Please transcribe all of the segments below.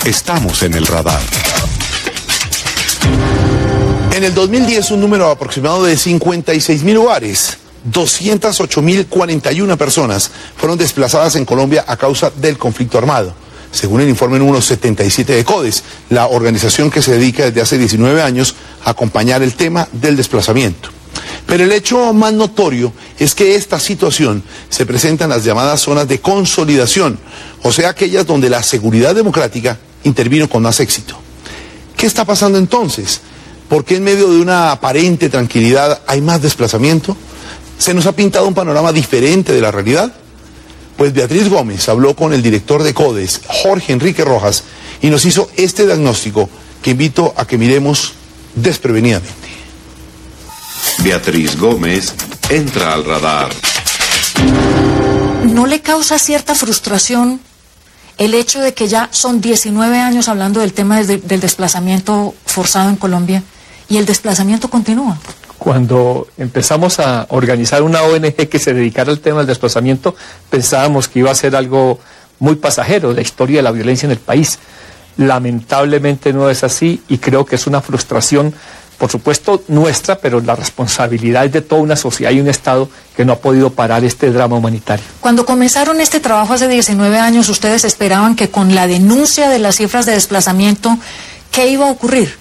Estamos en el radar. En el 2010, un número aproximado de 56.000 hogares, 208.041 personas fueron desplazadas en Colombia a causa del conflicto armado. Según el informe número 77 de CODES, la organización que se dedica desde hace 19 años a acompañar el tema del desplazamiento. Pero el hecho más notorio es que esta situación se presenta en las llamadas zonas de consolidación, o sea, aquellas donde la seguridad democrática intervino con más éxito. ¿Qué está pasando entonces? ¿Por qué en medio de una aparente tranquilidad hay más desplazamiento? ¿Se nos ha pintado un panorama diferente de la realidad? Pues Beatriz Gómez habló con el director de CODES, Jorge Enrique Rojas, y nos hizo este diagnóstico que invito a que miremos desprevenidamente. Beatriz Gómez entra al radar. ¿No le causa cierta frustración el hecho de que ya son 19 años hablando del tema del desplazamiento forzado en Colombia y el desplazamiento continúa? Cuando empezamos a organizar una ONG que se dedicara al tema del desplazamiento, pensábamos que iba a ser algo muy pasajero, la historia de la violencia en el país. Lamentablemente no es así y creo que es una frustración, por supuesto nuestra, pero la responsabilidad es de toda una sociedad y un Estado que no ha podido parar este drama humanitario. Cuando comenzaron este trabajo hace 19 años, ¿ustedes esperaban que con la denuncia de las cifras de desplazamiento, qué iba a ocurrir?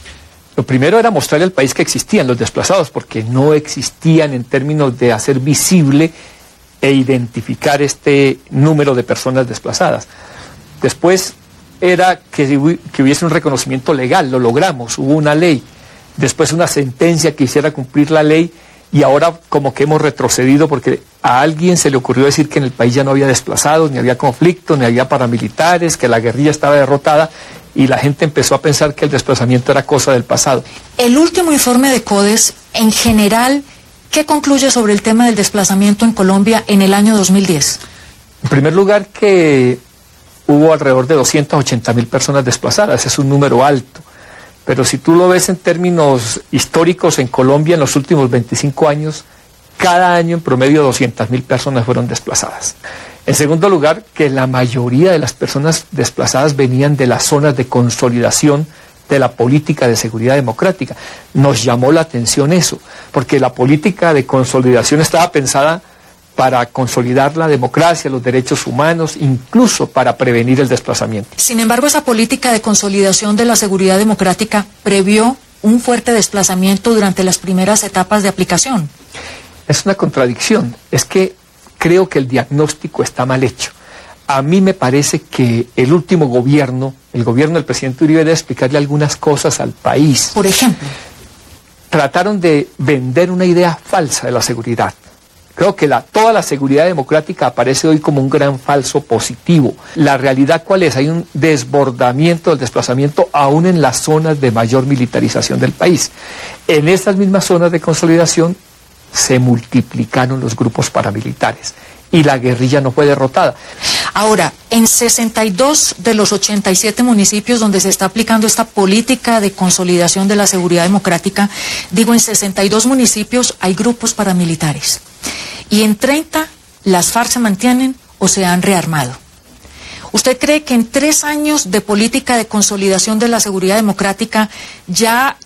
Lo primero era mostrarle al país que existían los desplazados, porque no existían en términos de hacer visible e identificar este número de personas desplazadas. Después era que hubiese un reconocimiento legal, lo logramos, hubo una ley. Después una sentencia que hiciera cumplir la ley y ahora como que hemos retrocedido porque a alguien se le ocurrió decir que en el país ya no había desplazados, ni había conflicto, ni había paramilitares, que la guerrilla estaba derrotada y la gente empezó a pensar que el desplazamiento era cosa del pasado. El último informe de CODES, en general, ¿qué concluye sobre el tema del desplazamiento en Colombia en el año 2010? En primer lugar que hubo alrededor de 280.000 personas desplazadas, es un número alto. Pero si tú lo ves en términos históricos en Colombia en los últimos 25 años, cada año en promedio 200.000 personas fueron desplazadas. En segundo lugar, que la mayoría de las personas desplazadas venían de las zonas de consolidación de la política de seguridad democrática. Nos llamó la atención eso, porque la política de consolidación estaba pensada para consolidar la democracia, los derechos humanos, incluso para prevenir el desplazamiento. Sin embargo, esa política de consolidación de la seguridad democrática previó un fuerte desplazamiento durante las primeras etapas de aplicación. Es una contradicción, es que creo que el diagnóstico está mal hecho. A mí me parece que el último gobierno, el gobierno del presidente Uribe, debe explicarle algunas cosas al país. Por ejemplo, trataron de vender una idea falsa de la seguridad. Creo que toda la seguridad democrática aparece hoy como un gran falso positivo. La realidad, ¿cuál es? Hay un desbordamiento del desplazamiento aún en las zonas de mayor militarización del país. En estas mismas zonas de consolidación se multiplicaron los grupos paramilitares y la guerrilla no fue derrotada. Ahora, en 62 de los 87 municipios donde se está aplicando esta política de consolidación de la seguridad democrática, en 62 municipios hay grupos paramilitares. Y en 30 las FARC se mantienen o se han rearmado. ¿Usted cree que en 3 años de política de consolidación de la seguridad democrática ya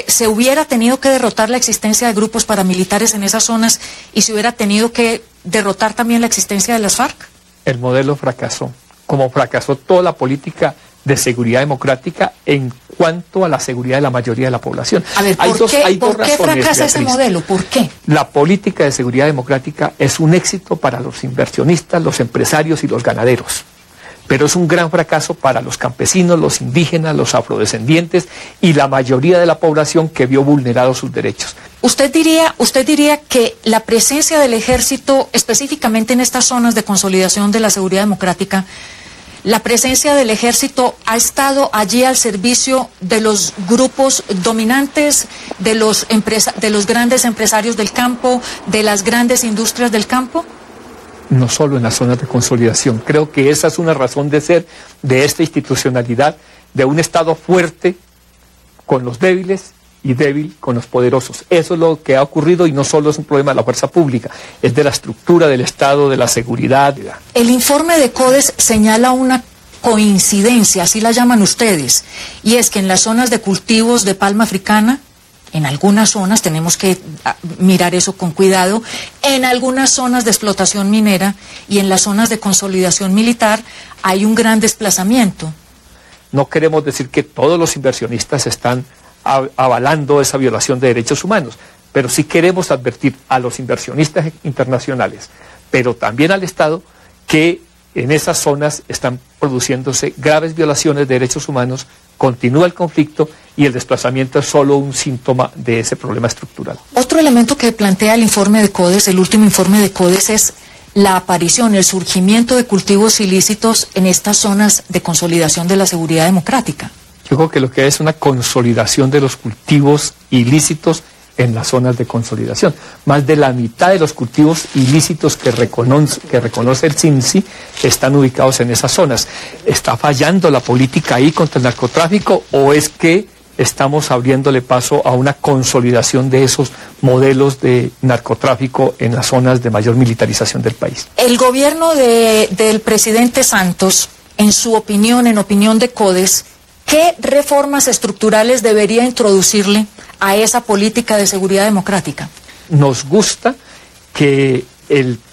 se hubiera tenido que derrotar la existencia de grupos paramilitares en esas zonas y se hubiera tenido que derrotar también la existencia de las FARC? El modelo fracasó, como fracasó toda la política de seguridad democrática en cuanto a la seguridad de la mayoría de la población. A ver, ¿por qué fracasa ese modelo? ¿Por qué? La política de seguridad democrática es un éxito para los inversionistas, los empresarios y los ganaderos, pero es un gran fracaso para los campesinos, los indígenas, los afrodescendientes y la mayoría de la población que vio vulnerados sus derechos. ¿Usted diría que la presencia del ejército, específicamente en estas zonas de consolidación de la seguridad democrática, la presencia del ejército ha estado allí al servicio de los grupos dominantes, de los grandes empresarios del campo, de las grandes industrias del campo? No solo en las zonas de consolidación. Creo que esa es una razón de ser de esta institucionalidad, de un Estado fuerte con los débiles y débil con los poderosos. Eso es lo que ha ocurrido y no solo es un problema de la fuerza pública, es de la estructura del Estado, de la seguridad. El informe de CODES señala una coincidencia, así la llaman ustedes, y es que en las zonas de cultivos de palma africana, en algunas zonas, tenemos que mirar eso con cuidado, en algunas zonas de explotación minera y en las zonas de consolidación militar hay un gran desplazamiento. No queremos decir que todos los inversionistas están avalando esa violación de derechos humanos, pero sí queremos advertir a los inversionistas internacionales, pero también al Estado, que en esas zonas están produciéndose graves violaciones de derechos humanos, continúa el conflicto y el desplazamiento es solo un síntoma de ese problema estructural. Otro elemento que plantea el informe de CODES, el último informe de CODES, es la aparición, el surgimiento de cultivos ilícitos en estas zonas de consolidación de la seguridad democrática. Yo creo que lo que es una consolidación de los cultivos ilícitos en las zonas de consolidación. Más de la mitad de los cultivos ilícitos que reconoce el CINSI están ubicados en esas zonas. ¿Está fallando la política ahí contra el narcotráfico o es que estamos abriéndole paso a una consolidación de esos modelos de narcotráfico en las zonas de mayor militarización del país? El gobierno del presidente Santos, en su opinión, en opinión de CODES, ¿qué reformas estructurales debería introducirle a esa política de seguridad democrática? Nos gusta que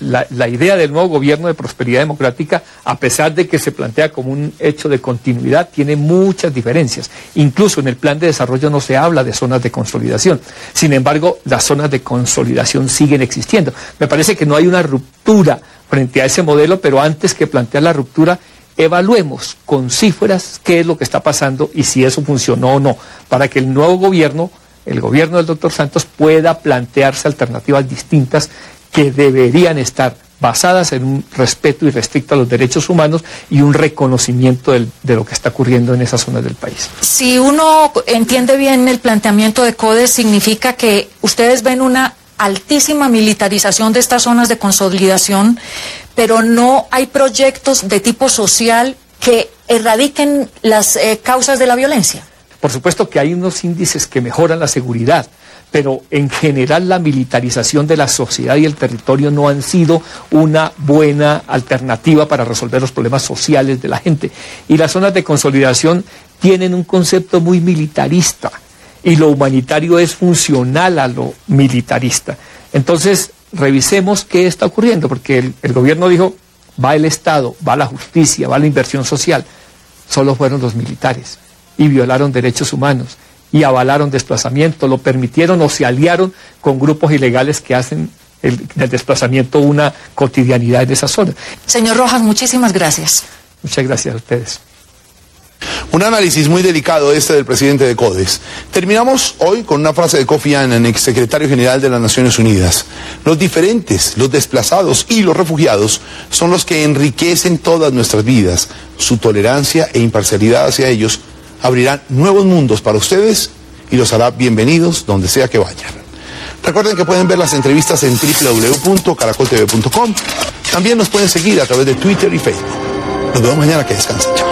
la idea del nuevo gobierno de prosperidad democrática, a pesar de que se plantea como un hecho de continuidad, tiene muchas diferencias. Incluso en el plan de desarrollo no se habla de zonas de consolidación. Sin embargo, las zonas de consolidación siguen existiendo. Me parece que no hay una ruptura frente a ese modelo, pero antes que plantear la ruptura, evaluemos con cifras qué es lo que está pasando y si eso funcionó o no, para que el nuevo gobierno, el gobierno del doctor Santos, pueda plantearse alternativas distintas que deberían estar basadas en un respeto irrestricto a los derechos humanos y un reconocimiento de lo que está ocurriendo en esas zonas del país. Si uno entiende bien el planteamiento de CODES, significa que ustedes ven una altísima militarización de estas zonas de consolidación, pero no hay proyectos de tipo social que erradiquen las causas de la violencia. Por supuesto que hay unos índices que mejoran la seguridad, pero en general la militarización de la sociedad y el territorio no han sido una buena alternativa para resolver los problemas sociales de la gente. Y las zonas de consolidación tienen un concepto muy militarista y lo humanitario es funcional a lo militarista. Entonces, revisemos qué está ocurriendo, porque el gobierno dijo, va el Estado, va la justicia, va la inversión social. Solo fueron los militares y violaron derechos humanos y avalaron desplazamiento, lo permitieron o se aliaron con grupos ilegales que hacen del desplazamiento una cotidianidad en esa zona. Señor Rojas, muchísimas gracias. Muchas gracias a ustedes. Un análisis muy delicado del presidente de CODES. Terminamos hoy con una frase de Kofi Annan, exsecretario general de las Naciones Unidas. Los diferentes, los desplazados y los refugiados son los que enriquecen todas nuestras vidas. Su tolerancia e imparcialidad hacia ellos abrirán nuevos mundos para ustedes y los hará bienvenidos donde sea que vayan. Recuerden que pueden ver las entrevistas en www.caracoltv.com. También nos pueden seguir a través de Twitter y Facebook. Nos vemos mañana, que descansen. Chao.